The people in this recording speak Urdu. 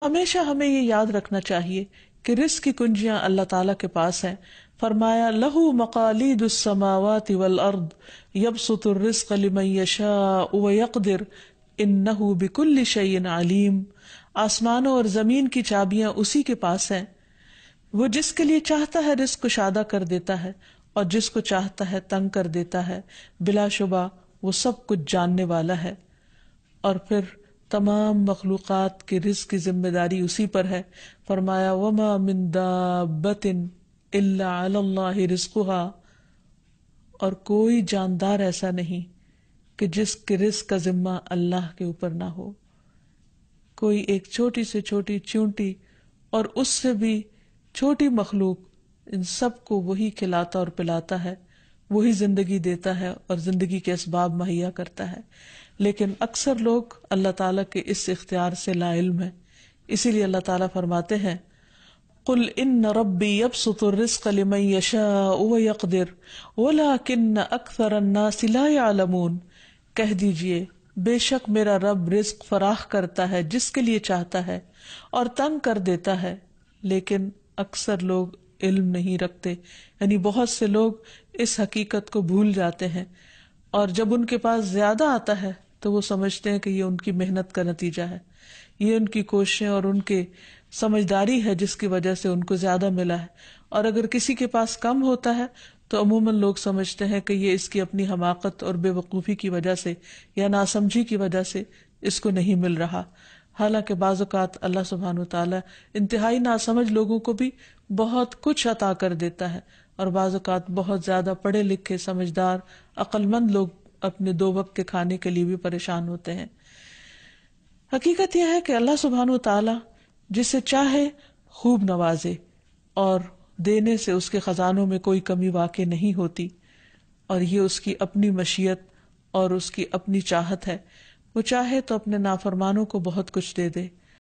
ہمیشہ ہمیں یہ یاد رکھنا چاہیے کہ رزق کی کنجیاں اللہ تعالیٰ کے پاس ہیں. فرمایا لہو مقالید السماوات والارض یبسط الرزق لمن یشاء ویقدر انہ بکل شیء علیم. آسمانوں اور زمین کی چابیاں اسی کے پاس ہیں. وہ جس کے لیے چاہتا ہے رزق کشادہ کر دیتا ہے اور جس کو چاہتا ہے تنگ کر دیتا ہے. بلا شبہ وہ سب کچھ جاننے والا ہے. اور پھر تمام مخلوقات کے رزق کی ذمہ داری اسی پر ہے. فرمایا وما من دابۃ الا علی اللہ رزقها. اور کوئی جاندار ایسا نہیں کہ جس کے رزق کا ذمہ اللہ کے اوپر نہ ہو. کوئی ایک چھوٹی سے چھوٹی چونٹی اور اس سے بھی چھوٹی مخلوق، ان سب کو وہی کھلاتا اور پلاتا ہے، وہی زندگی دیتا ہے اور زندگی کے اسباب مہیا کرتا ہے. لیکن اکثر لوگ اللہ تعالیٰ کے اس اختیار سے لا علم ہیں. اسی لیے اللہ تعالیٰ فرماتے ہیں قل ان ربی یبسط الرزق لمن یشاء ویقدر ولکن اکثر الناس لا یعلمون. کہہ دیجئے بے شک میرا رب رزق فراخ کرتا ہے جس کے لیے چاہتا ہے اور تنگ کر دیتا ہے، لیکن اکثر لوگ علم نہیں رکھتے. یعنی بہت سے لوگ اس حقیقت کو بھول جاتے ہیں، اور جب ان کے پاس زیادہ آتا ہے تو وہ سمجھتے ہیں کہ یہ ان کی محنت کا نتیجہ ہے، یہ ان کی کوششیں اور ان کے سمجھداری ہے جس کی وجہ سے ان کو زیادہ ملا ہے. اور اگر کسی کے پاس کم ہوتا ہے تو عموماً لوگ سمجھتے ہیں کہ یہ اس کی اپنی حماقت اور بے وقوفی کی وجہ سے یا ناسمجھی کی وجہ سے اس کو نہیں مل رہا. حالانکہ بعض اوقات اللہ سبحانہ وتعالی انتہائی ناسمجھ لوگوں کو بھی بہت کچھ عطا کر دیتا ہے، اور بعض اوقات بہت زیادہ پڑھے لکھے سمجھدار عقل مند لوگ اپنے 2 وقت کے کھانے کے لیے بھی پریشان ہوتے ہیں. حقیقت یہ ہے کہ اللہ سبحانہ وتعالی جسے چاہے خوب نوازے، اور دینے سے اس کے خزانوں میں کوئی کمی واقع نہیں ہوتی، اور یہ اس کی اپنی مشیت اور اس کی اپنی چاہت ہے. وہ چاہے تو اپنے نافرمانوں کو بہت کچھ دے دے،